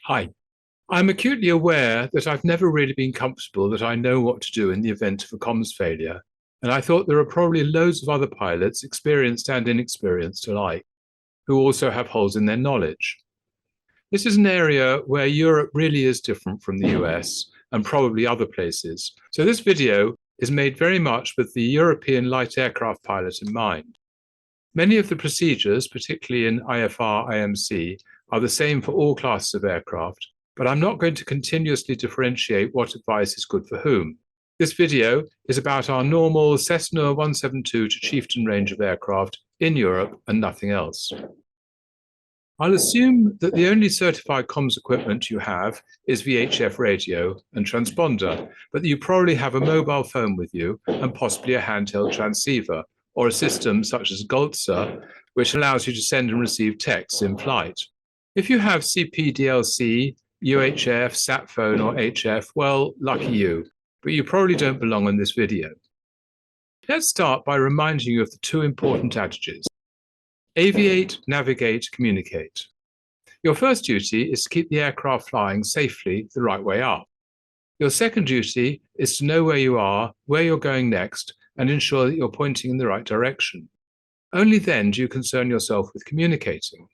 Hi. I'm acutely aware that I've never really been comfortable that I know what to do in the event of a comms failure, and I thought there are probably loads of other pilots, experienced and inexperienced alike, who also have holes in their knowledge. This is an area where Europe really is different from the US and probably other places. So this video is made very much with the European light aircraft pilot in mind. Many of the procedures, particularly in IFR IMC, are the same for all classes of aircraft, but I'm not going to continuously differentiate what advice is good for whom. This video is about our normal Cessna 172 to Chieftain range of aircraft in Europe and nothing else. I'll assume that the only certified comms equipment you have is VHF radio and transponder, but that you probably have a mobile phone with you and possibly a handheld transceiver, or a system such as Goltzer, which allows you to send and receive texts in flight. If you have CPDLC, UHF, SatPhone, or HF, well, lucky you, but you probably don't belong in this video. Let's start by reminding you of the two important adages. Aviate, navigate, communicate. Your first duty is to keep the aircraft flying safely the right way up. Your second duty is to know where you are, where you're going next, and ensure that you're pointing in the right direction. Only then do you concern yourself with communicating.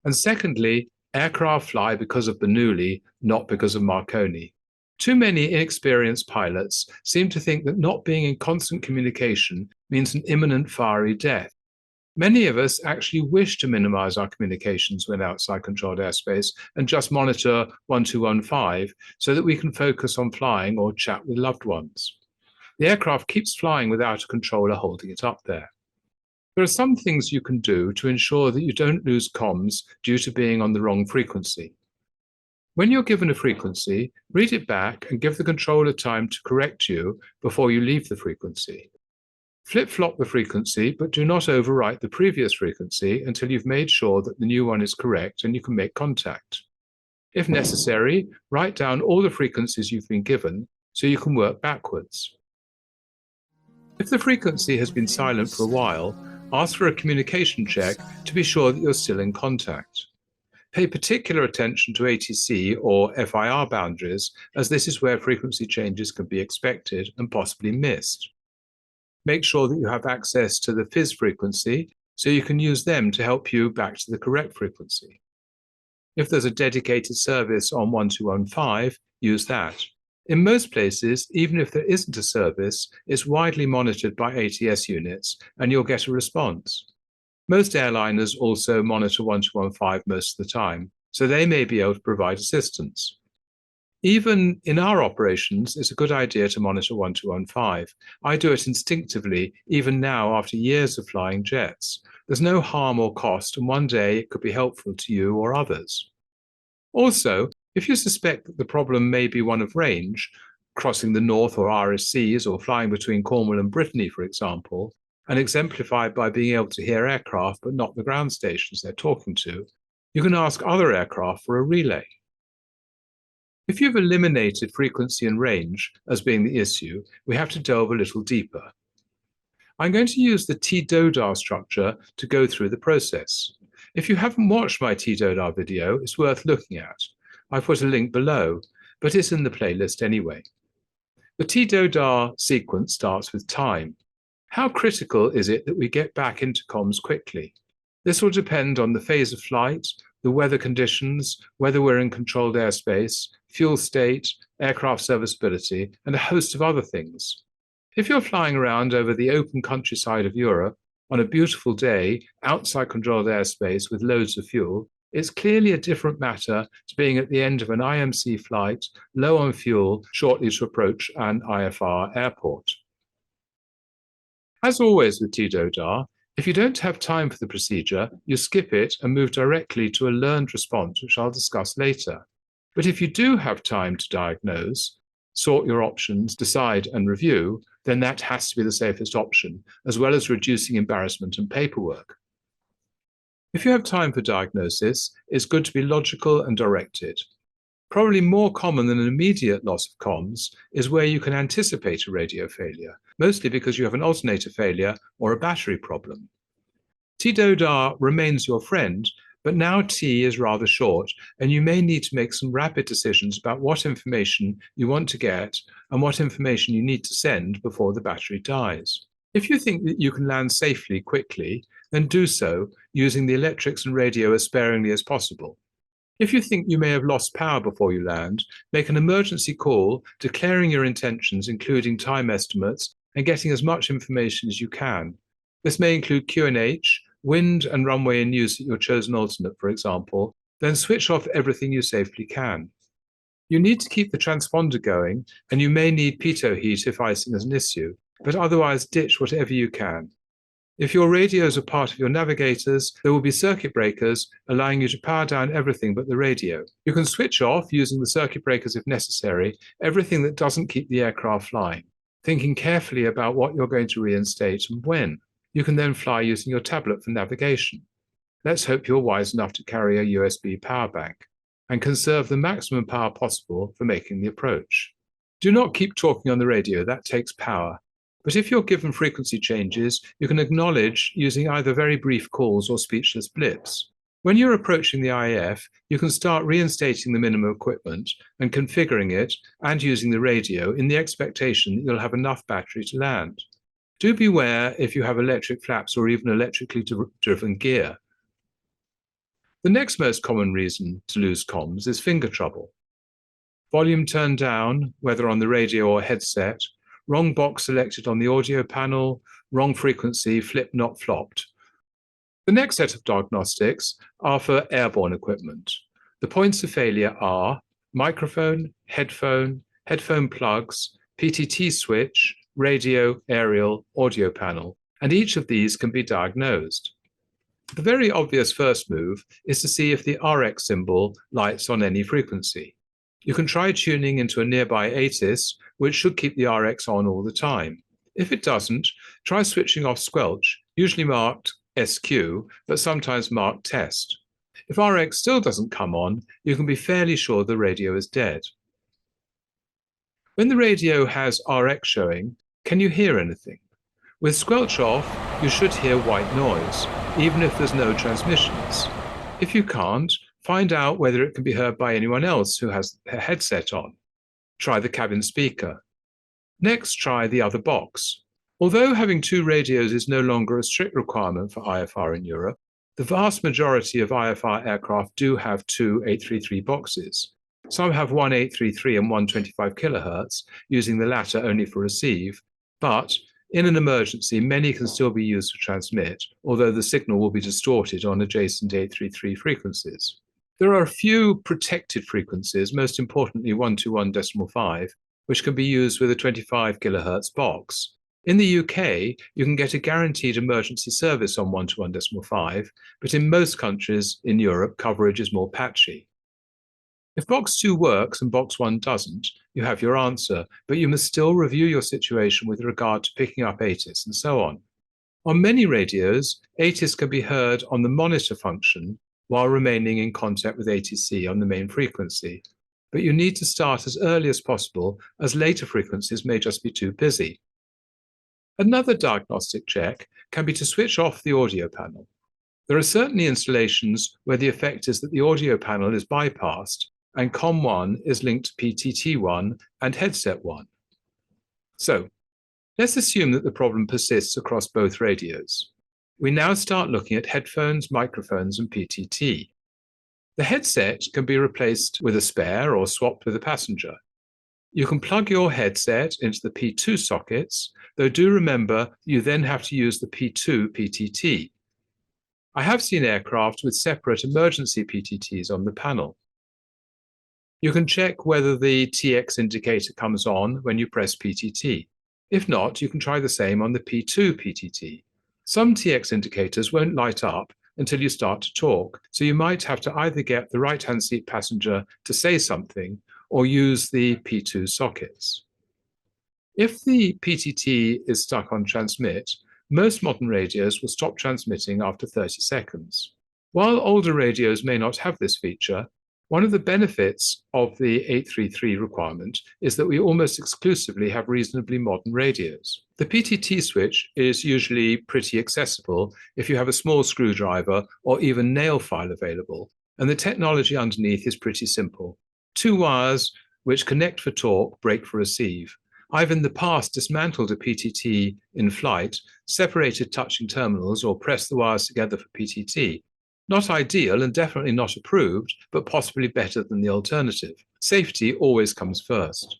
And secondly, aircraft fly because of Bernoulli, not because of Marconi. Too many inexperienced pilots seem to think that not being in constant communication means an imminent fiery death. Many of us actually wish to minimize our communications when outside controlled airspace and just monitor 1215 so that we can focus on flying or chat with loved ones. The aircraft keeps flying without a controller holding it up there. There are some things you can do to ensure that you don't lose comms due to being on the wrong frequency. When you're given a frequency, read it back and give the controller time to correct you before you leave the frequency. Flip-flop the frequency, but do not overwrite the previous frequency until you've made sure that the new one is correct and you can make contact. If necessary, write down all the frequencies you've been given so you can work backwards. If the frequency has been silent for a while, ask for a communication check to be sure that you're still in contact. Pay particular attention to ATC or FIR boundaries, as this is where frequency changes can be expected and possibly missed. Make sure that you have access to the FIS frequency so you can use them to help you back to the correct frequency. If there's a dedicated service on 1215, use that. In most places, even if there isn't a service, it's widely monitored by ATS units and you'll get a response. Most airliners also monitor 1215 most of the time, so they may be able to provide assistance. Even in our operations, it's a good idea to monitor 1215. I do it instinctively, even now after years of flying jets. There's no harm or cost, and one day it could be helpful to you or others. Also, if you suspect that the problem may be one of range, crossing the North or Irish Seas or flying between Cornwall and Brittany, for example, and exemplified by being able to hear aircraft but not the ground stations they're talking to, you can ask other aircraft for a relay. If you've eliminated frequency and range as being the issue, we have to delve a little deeper. I'm going to use the TDODAR structure to go through the process. If you haven't watched my TDODAR video, it's worth looking at. I've put a link below, but it's in the playlist anyway. The TDODAR sequence starts with time. How critical is it that we get back into comms quickly? This will depend on the phase of flight, the weather conditions, whether we're in controlled airspace, fuel state, aircraft serviceability, and a host of other things. If you're flying around over the open countryside of Europe on a beautiful day outside controlled airspace with loads of fuel, it's clearly a different matter to being at the end of an IMC flight, low on fuel, shortly to approach an IFR airport. As always with TDODAR, if you don't have time for the procedure, you skip it and move directly to a learned response, which I'll discuss later. But if you do have time to diagnose, sort your options, decide and review, then that has to be the safest option, as well as reducing embarrassment and paperwork. If you have time for diagnosis, it's good to be logical and directed. Probably more common than an immediate loss of comms is where you can anticipate a radio failure, mostly because you have an alternator failure or a battery problem. TDODAR remains your friend, But now T is rather short, and you may need to make some rapid decisions about what information you want to get and what information you need to send before the battery dies. If you think that you can land safely quickly, then do so using the electrics and radio as sparingly as possible. If you think you may have lost power before you land, make an emergency call declaring your intentions, including time estimates, and getting as much information as you can. This may include QNH, wind and runway in use at your chosen alternate, for example, then switch off everything you safely can. You need to keep the transponder going, and you may need pitot heat if icing is an issue, but otherwise ditch whatever you can. If your radios are part of your navigators, there will be circuit breakers allowing you to power down everything but the radio. You can switch off, using the circuit breakers if necessary, everything that doesn't keep the aircraft flying, thinking carefully about what you're going to reinstate and when. You can then fly using your tablet for navigation. Let's hope you're wise enough to carry a USB power bank and conserve the maximum power possible for making the approach. Do not keep talking on the radio, that takes power. But if you're given frequency changes, you can acknowledge using either very brief calls or speechless blips. When you're approaching the IAF, you can start reinstating the minimum equipment and configuring it and using the radio in the expectation that you'll have enough battery to land. Do beware if you have electric flaps or even electrically driven gear. The next most common reason to lose comms is finger trouble. Volume turned down, whether on the radio or headset, wrong box selected on the audio panel, wrong frequency, flip not flopped. The next set of diagnostics are for airborne equipment. The points of failure are microphone, headphone plugs, PTT switch, radio, aerial, audio panel, and each of these can be diagnosed. The very obvious first move is to see if the RX symbol lights on any frequency. You can try tuning into a nearby ATIS, which should keep the RX on all the time. If it doesn't, try switching off squelch, usually marked SQ, but sometimes marked test. If RX still doesn't come on, you can be fairly sure the radio is dead. When the radio has RX showing, can you hear anything? With squelch off, you should hear white noise, even if there's no transmissions. If you can't, find out whether it can be heard by anyone else who has a headset on. Try the cabin speaker. Next, try the other box. Although having two radios is no longer a strict requirement for IFR in Europe, the vast majority of IFR aircraft do have two 833 boxes. Some have one 833 and one 25 kilohertz, using the latter only for receive, but in an emergency, many can still be used to transmit, although the signal will be distorted on adjacent 833 frequencies. There are a few protected frequencies, most importantly 121.5, which can be used with a 25 kilohertz box. In the UK, you can get a guaranteed emergency service on 121.5, but in most countries in Europe, coverage is more patchy. If box 2 works and box 1 doesn't, you have your answer, but you must still review your situation with regard to picking up ATIS and so on. On many radios, ATIS can be heard on the monitor function while remaining in contact with ATC on the main frequency, but you need to start as early as possible, as later frequencies may just be too busy. Another diagnostic check can be to switch off the audio panel. There are certainly installations where the effect is that the audio panel is bypassed and COM1 is linked to PTT1 and headset 1. So, let's assume that the problem persists across both radios. We now start looking at headphones, microphones, and PTT. The headset can be replaced with a spare or swapped with a passenger. You can plug your headset into the P2 sockets, though do remember you then have to use the P2 PTT. I have seen aircraft with separate emergency PTTs on the panel. You can check whether the TX indicator comes on when you press PTT. If not, you can try the same on the P2 PTT. Some TX indicators won't light up until you start to talk, so you might have to either get the right-hand seat passenger to say something or use the P2 sockets. If the PTT is stuck on transmit, most modern radios will stop transmitting after 30 seconds. While older radios may not have this feature, One of the benefits of the 833 requirement is that we almost exclusively have reasonably modern radios. The PTT switch is usually pretty accessible if you have a small screwdriver or even nail file available, and the technology underneath is pretty simple. Two wires which connect for talk, break for receive. I've in the past dismantled a PTT in flight, separated touching terminals, or pressed the wires together for PTT. Not ideal and definitely not approved, but possibly better than the alternative. Safety always comes first.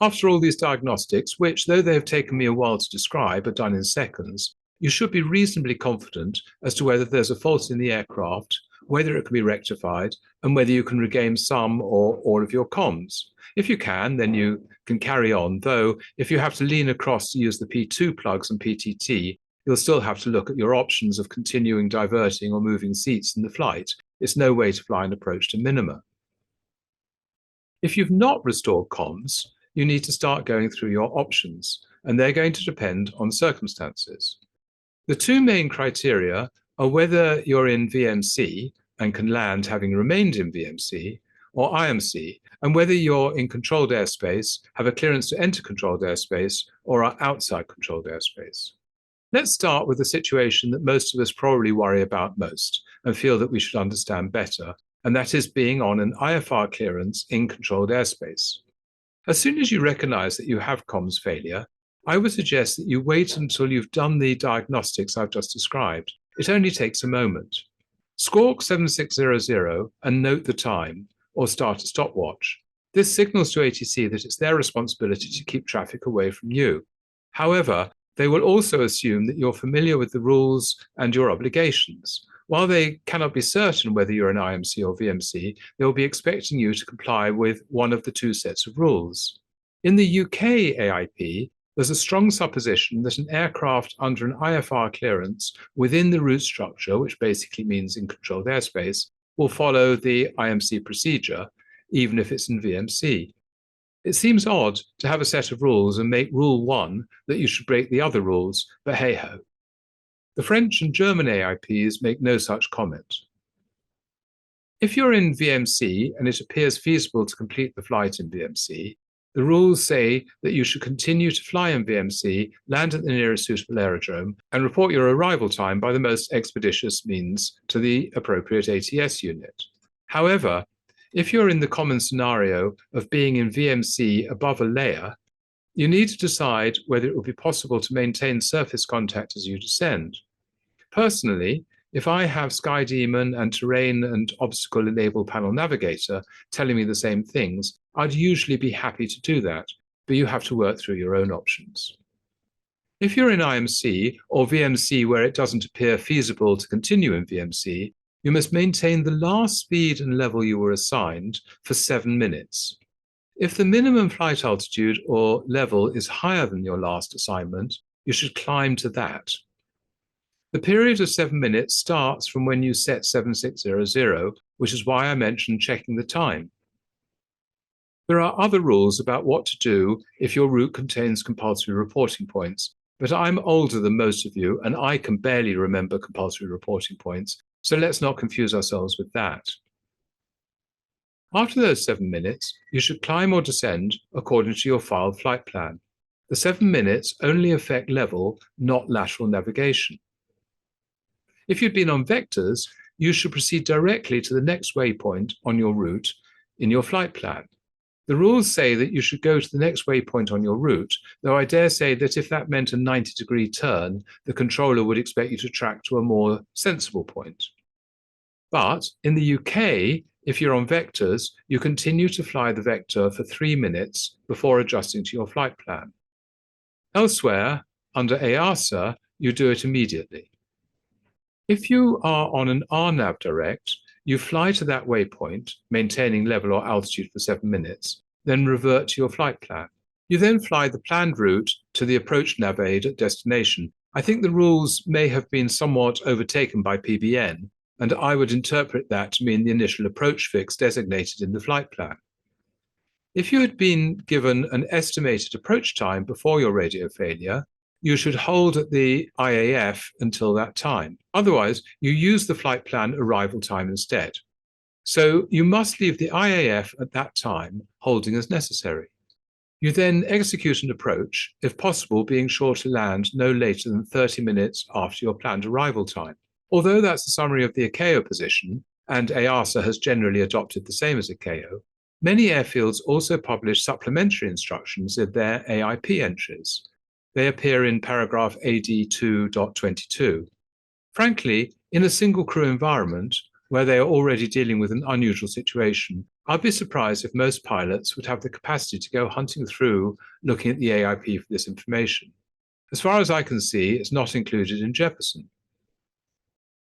After all these diagnostics, which, though they have taken me a while to describe, are done in seconds, you should be reasonably confident as to whether there's a fault in the aircraft, whether it can be rectified, and whether you can regain some or all of your comms. If you can, then you can carry on, though if you have to lean across to use the P2 plugs and PTT, you'll still have to look at your options of continuing diverting or moving seats in the flight. It's no way to fly an approach to minima. If you've not restored comms, you need to start going through your options, and they're going to depend on circumstances. The two main criteria are whether you're in VMC and can land having remained in VMC, or IMC, and whether you're in controlled airspace, have a clearance to enter controlled airspace, or are outside controlled airspace. Let's start with the situation that most of us probably worry about most and feel that we should understand better, and that is being on an IFR clearance in controlled airspace. As soon as you recognize that you have comms failure, I would suggest that you wait until you've done the diagnostics I've just described. It only takes a moment. Squawk 7600 and note the time, or start a stopwatch. This signals to ATC that it's their responsibility to keep traffic away from you. However, they will also assume that you're familiar with the rules and your obligations. While they cannot be certain whether you're an IMC or VMC, they will be expecting you to comply with one of the two sets of rules. In the UK AIP, there's a strong supposition that an aircraft under an IFR clearance within the route structure, which basically means in controlled airspace, will follow the IMC procedure, even if it's in VMC. It seems odd to have a set of rules and make rule one that you should break the other rules, but hey-ho. The French and German AIPs make no such comment. If you're in VMC and it appears feasible to complete the flight in VMC, the rules say that you should continue to fly in VMC, land at the nearest suitable aerodrome, and report your arrival time by the most expeditious means to the appropriate ATS unit. However, if you're in the common scenario of being in VMC above a layer, you need to decide whether it will be possible to maintain surface contact as you descend. Personally, if I have SkyDemon and Terrain and Obstacle Enable Panel Navigator telling me the same things, I'd usually be happy to do that, but you have to work through your own options. If you're in IMC or VMC where it doesn't appear feasible to continue in VMC, you must maintain the last speed and level you were assigned for 7 minutes. If the minimum flight altitude or level is higher than your last assignment, you should climb to that. The period of 7 minutes starts from when you set 7600, which is why I mentioned checking the time. There are other rules about what to do if your route contains compulsory reporting points, but I'm older than most of you and I can barely remember compulsory reporting points, so let's not confuse ourselves with that. After those 7 minutes, you should climb or descend according to your filed flight plan. The 7 minutes only affect level, not lateral navigation. If you'd been on vectors, you should proceed directly to the next waypoint on your route in your flight plan. The rules say that you should go to the next waypoint on your route, though I dare say that if that meant a 90-degree turn, the controller would expect you to track to a more sensible point. But in the UK, if you're on vectors, you continue to fly the vector for 3 minutes before adjusting to your flight plan. Elsewhere, under EASA, you do it immediately. If you are on an RNAV direct, you fly to that waypoint, maintaining level or altitude for 7 minutes, then revert to your flight plan. You then fly the planned route to the approach nav aid at destination. I think the rules may have been somewhat overtaken by PBN, and I would interpret that to mean the initial approach fix designated in the flight plan. If you had been given an estimated approach time before your radio failure, you should hold at the IAF until that time. Otherwise, you use the flight plan arrival time instead. So you must leave the IAF at that time, holding as necessary. You then execute an approach, if possible being sure to land no later than 30 minutes after your planned arrival time. Although that's a summary of the ICAO position, and EASA has generally adopted the same as ICAO, many airfields also publish supplementary instructions in their AIP entries. They appear in paragraph AD 2.22. Frankly, in a single crew environment, where they are already dealing with an unusual situation, I'd be surprised if most pilots would have the capacity to go hunting through looking at the AIP for this information. As far as I can see, it's not included in Jefferson.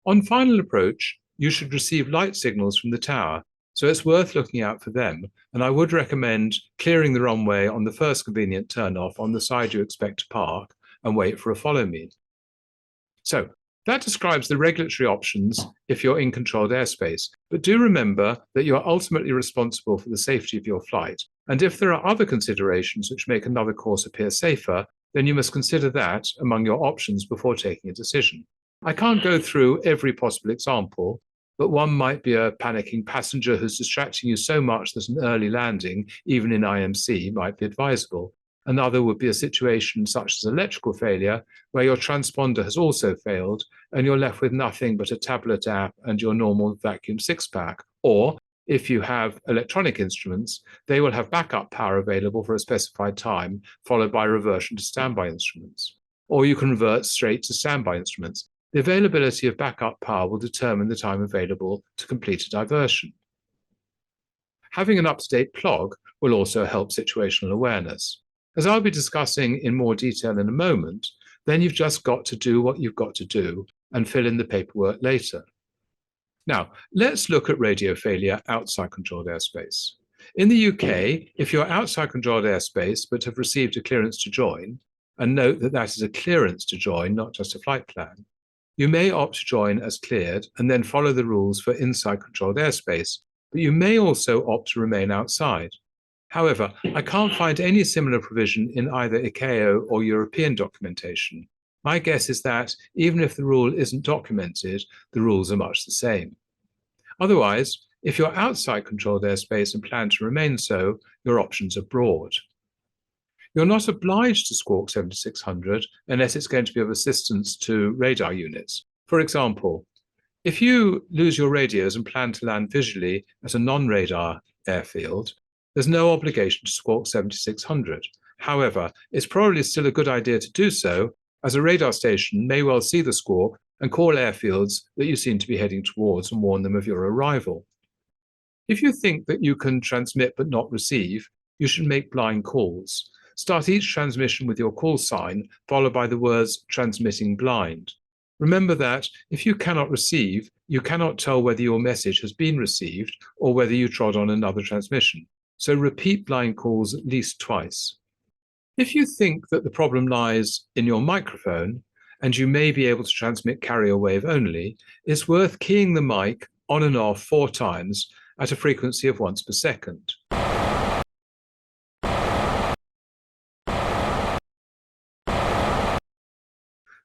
On final approach, you should receive light signals from the tower, so it's worth looking out for them, and I would recommend clearing the runway on the first convenient turnoff on the side you expect to park and wait for a follow me. So that describes the regulatory options if you're in controlled airspace, but do remember that you're ultimately responsible for the safety of your flight, and if there are other considerations which make another course appear safer, then you must consider that among your options before taking a decision. I can't go through every possible example, but one might be a panicking passenger who's distracting you so much that an early landing, even in IMC, might be advisable. Another would be a situation such as electrical failure, where your transponder has also failed and you're left with nothing but a tablet app and your normal vacuum six-pack. Or, if you have electronic instruments, they will have backup power available for a specified time, followed by reversion to standby instruments. Or you can revert straight to standby instruments. The availability of backup power will determine the time available to complete a diversion. Having an up-to-date PLOG will also help situational awareness. As I'll be discussing in more detail in a moment, then you've just got to do what you've got to do and fill in the paperwork later. Now, let's look at radio failure outside controlled airspace. In the UK, if you're outside controlled airspace but have received a clearance to join, and note that that is a clearance to join, not just a flight plan, you may opt to join as cleared and then follow the rules for inside controlled airspace, but you may also opt to remain outside. However, I can't find any similar provision in either ICAO or European documentation. My guess is that even if the rule isn't documented, the rules are much the same. Otherwise, if you're outside controlled airspace and plan to remain so, your options are broad. You're not obliged to squawk 7600 unless it's going to be of assistance to radar units. For example, if you lose your radios and plan to land visually at a non-radar airfield, there's no obligation to squawk 7600. However, it's probably still a good idea to do so, as a radar station may well see the squawk and call airfields that you seem to be heading towards and warn them of your arrival. If you think that you can transmit but not receive, you should make blind calls. Start each transmission with your call sign, followed by the words transmitting blind. Remember that if you cannot receive, you cannot tell whether your message has been received or whether you trod on another transmission. So repeat blind calls at least twice. If you think that the problem lies in your microphone, and you may be able to transmit carrier wave only, it's worth keying the mic on and off 4 times at a frequency of once per second.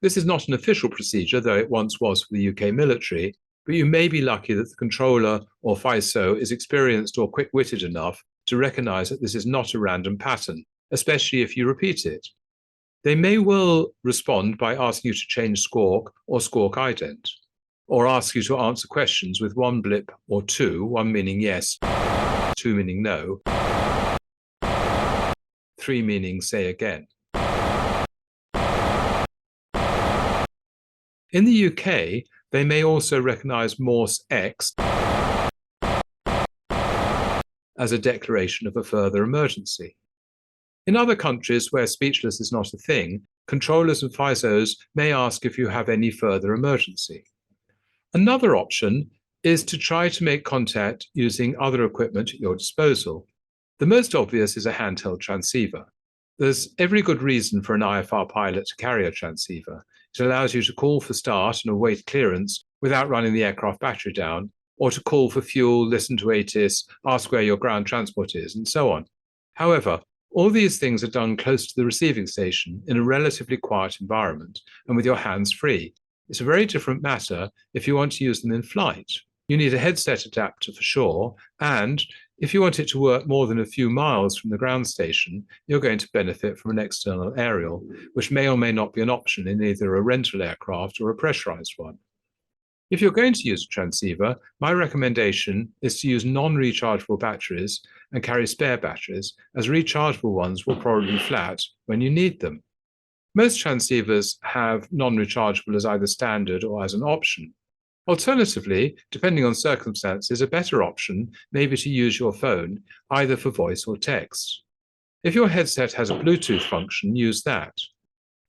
This is not an official procedure, though it once was for the UK military, but you may be lucky that the controller or FISO is experienced or quick-witted enough to recognize that this is not a random pattern, especially if you repeat it. They may well respond by asking you to change squawk or squawk ident, or ask you to answer questions with 1 blip or 2, 1 meaning yes, 2 meaning no, 3 meaning say again. In the UK, they may also recognize Morse X as a declaration of a further emergency. In other countries where speechless is not a thing, controllers and FISOs may ask if you have any further emergency. Another option is to try to make contact using other equipment at your disposal. The most obvious is a handheld transceiver. There's every good reason for an IFR pilot to carry a transceiver. It allows you to call for start and await clearance without running the aircraft battery down, or to call for fuel, listen to ATIS, ask where your ground transport is, and so on. However, all these things are done close to the receiving station in a relatively quiet environment and with your hands free. It's a very different matter if you want to use them in flight. You need a headset adapter for sure, and if you want it to work more than a few miles from the ground station, you're going to benefit from an external aerial, which may or may not be an option in either a rental aircraft or a pressurized one. If you're going to use a transceiver, my recommendation is to use non-rechargeable batteries and carry spare batteries, as rechargeable ones will probably be flat when you need them. Most transceivers have non-rechargeable as either standard or as an option. Alternatively, depending on circumstances, a better option may be to use your phone, either for voice or text. If your headset has a Bluetooth function, use that.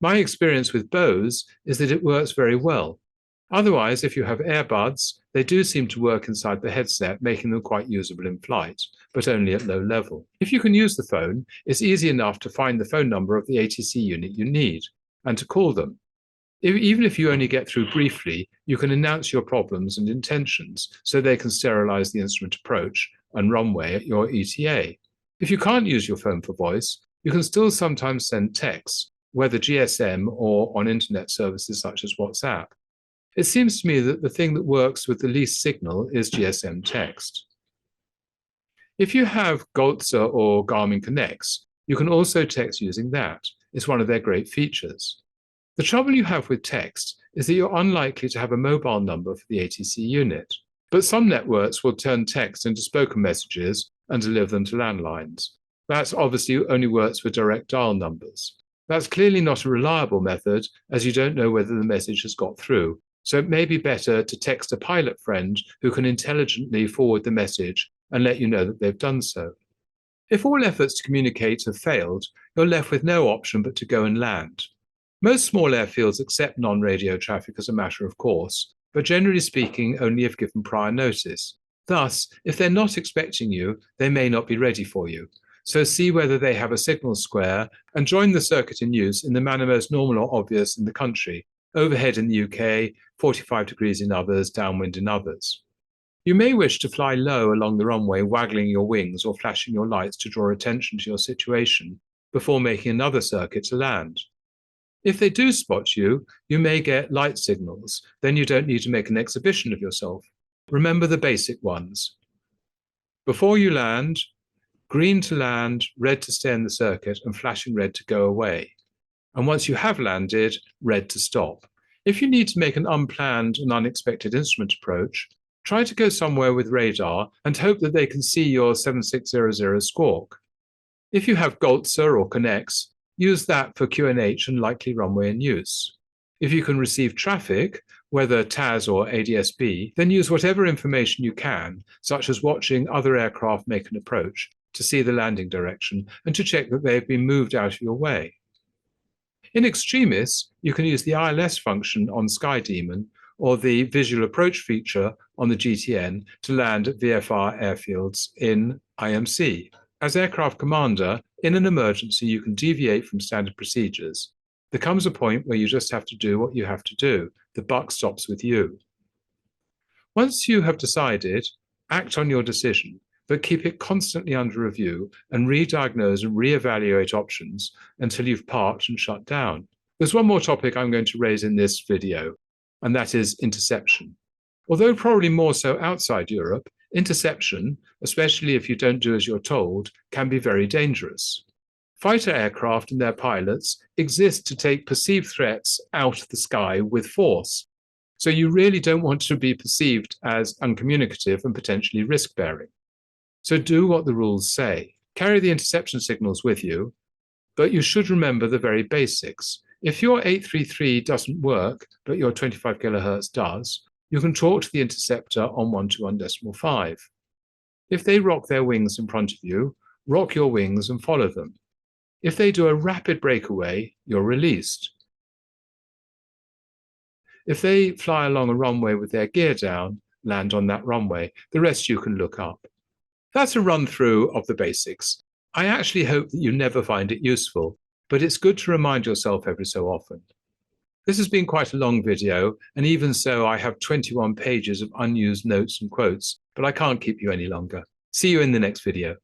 My experience with Bose is that it works very well. Otherwise, if you have earbuds, they do seem to work inside the headset, making them quite usable in flight, but only at low level. If you can use the phone, it's easy enough to find the phone number of the ATC unit you need and to call them. Even if you only get through briefly, you can announce your problems and intentions so they can sterilize the instrument approach and runway at your ETA. If you can't use your phone for voice, you can still sometimes send texts, whether GSM or on internet services such as WhatsApp. It seems to me that the thing that works with the least signal is GSM text. If you have Goltzer or Garmin Connects, you can also text using that. It's one of their great features. The trouble you have with text is that you're unlikely to have a mobile number for the ATC unit, but some networks will turn text into spoken messages and deliver them to landlines. That obviously only works for direct dial numbers. That's clearly not a reliable method, as you don't know whether the message has got through, so it may be better to text a pilot friend who can intelligently forward the message and let you know that they've done so. If all efforts to communicate have failed, you're left with no option but to go and land. Most small airfields accept non-radio traffic as a matter of course, but generally speaking, only if given prior notice. Thus, if they're not expecting you, they may not be ready for you. So see whether they have a signal square and join the circuit in use in the manner most normal or obvious in the country. Overhead in the UK, 45 degrees in others, downwind in others. You may wish to fly low along the runway, waggling your wings or flashing your lights to draw attention to your situation before making another circuit to land. If they do spot you, you may get light signals. Then you don't need to make an exhibition of yourself. Remember the basic ones. Before you land, green to land, red to stay in the circuit, and flashing red to go away. And once you have landed, red to stop. If you need to make an unplanned and unexpected instrument approach, try to go somewhere with radar and hope that they can see your 7600 squawk. If you have Goltzer or Connects, use that for QNH and likely runway in use. If you can receive traffic, whether TAS or ADS-B, then use whatever information you can, such as watching other aircraft make an approach, to see the landing direction and to check that they have been moved out of your way. In extremis, you can use the ILS function on SkyDemon or the visual approach feature on the GTN to land at VFR airfields in IMC. As aircraft commander, in an emergency, you can deviate from standard procedures. There comes a point where you just have to do what you have to do. The buck stops with you. Once you have decided, act on your decision, but keep it constantly under review and re-diagnose and re-evaluate options until you've parked and shut down. There's one more topic I'm going to raise in this video, and that is interception. Although probably more so outside Europe, interception, especially if you don't do as you're told, can be very dangerous. Fighter aircraft and their pilots exist to take perceived threats out of the sky with force. So you really don't want to be perceived as uncommunicative and potentially risk-bearing. So do what the rules say. Carry the interception signals with you, but you should remember the very basics. If your 833 doesn't work, but your 25 kilohertz does, you can talk to the interceptor on 121.5. If they rock their wings in front of you, rock your wings and follow them. If they do a rapid breakaway, you're released. If they fly along a runway with their gear down, land on that runway. The rest you can look up. That's a run through of the basics. I actually hope that you never find it useful, but it's good to remind yourself every so often. This has been quite a long video, and even so I have 21 pages of unused notes and quotes, but I can't keep you any longer. See you in the next video.